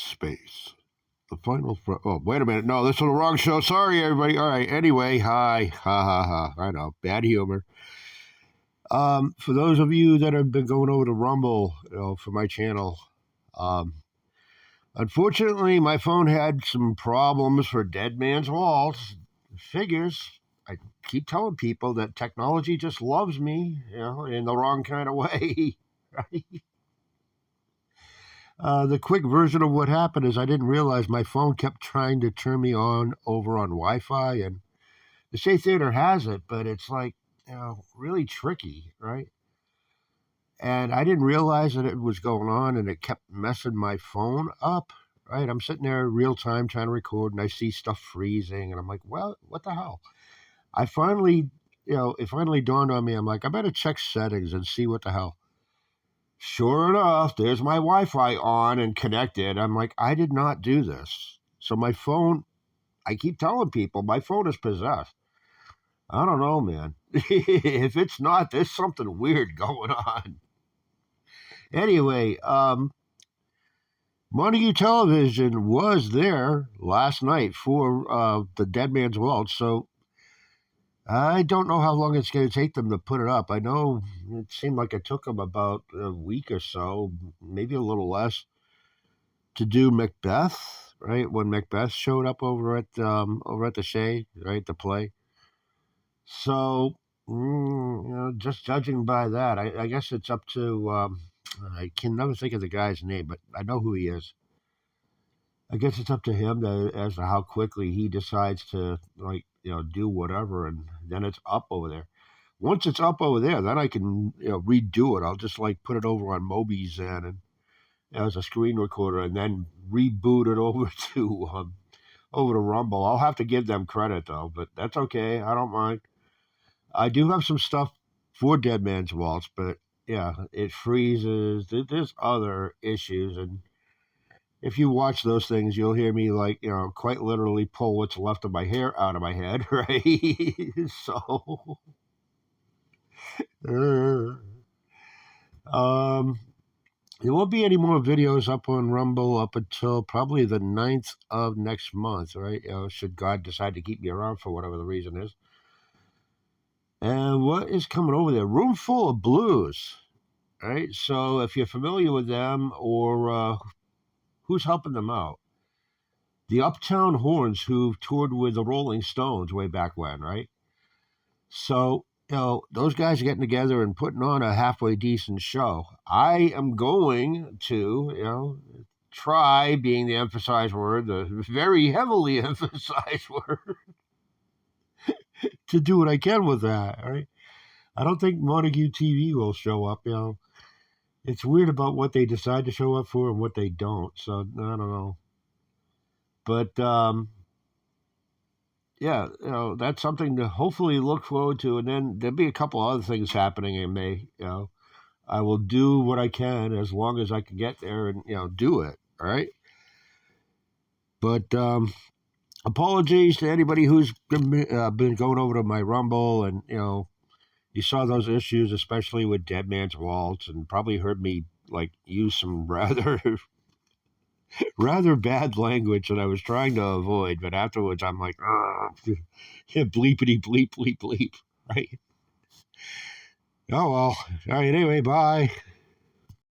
space. The final. Oh, wait a minute. No, this is the wrong show. Sorry, everybody. All right. Anyway, hi. Ha ha ha. I know. Bad humor. For those of you that have been going over to Rumble, for my channel, unfortunately, my phone had some problems for Dead Man's Waltz. Figures. I keep telling people that technology just loves me, in the wrong kind of way. Right? The quick version of what happened is I didn't realize my phone kept trying to turn me on over on Wi-Fi, and the Shea Theater has it, but it's like, really tricky, right? And I didn't realize that it was going on, and it kept messing my phone up, right? I'm sitting there real time trying to record, and I see stuff freezing, and I'm like, well, what the hell? I finally, it finally dawned on me. I'm like, I better check settings and see what the hell. Sure enough, there's my Wi-Fi on and connected. I'm like, I did not do this. So my phone, I keep telling people, my phone is possessed. I don't know, man. If it's not, there's something weird going on. Anyway, Montague Television was there last night for the Dead Man's Waltz, so I don't know how long it's going to take them to put it up. I know it seemed like it took them about a week or so, maybe a little less, to do Macbeth, right? When Macbeth showed up over at the Shea, right, the play. So, just judging by that, I guess it's up to. I can never think of the guy's name, but I know who he is. I guess it's up to him as to how quickly he decides to do whatever, and then it's up over there. Once it's up over there, then I can redo it. I'll just put it over on Mobizen and as a screen recorder, and then reboot it over to Rumble. I'll have to give them credit though, but that's okay. I don't mind. I do have some stuff for Dead Man's Waltz, but yeah, it freezes. There's other issues, and if you watch those things, you'll hear me quite literally pull what's left of my hair out of my head, right? So, there won't be any more videos up on Rumble up until probably the 9th of next month, right? Should God decide to keep me around for whatever the reason is. And what is coming over there? Roomful of Blues, right? So if you're familiar with them or who's helping them out, the Uptown Horns, who toured with the Rolling Stones way back when, right? So, those guys are getting together and putting on a halfway decent show. I am going to, try, being the emphasized word, the very heavily emphasized word, to do what I can with that, right? I don't think Montague TV will show up, It's weird about what they decide to show up for and what they don't, so I don't know. But, yeah, that's something to hopefully look forward to. And then there'll be a couple other things happening in May. I will do what I can as long as I can get there and do it. All right. But apologies to anybody who's been going over to my Rumble, and you saw those issues, especially with Dead Man's Waltz, and probably heard me use some rather bad language that I was trying to avoid, but afterwards I'm like, bleepity bleep bleep bleep, right? Oh well. All right. Anyway, bye.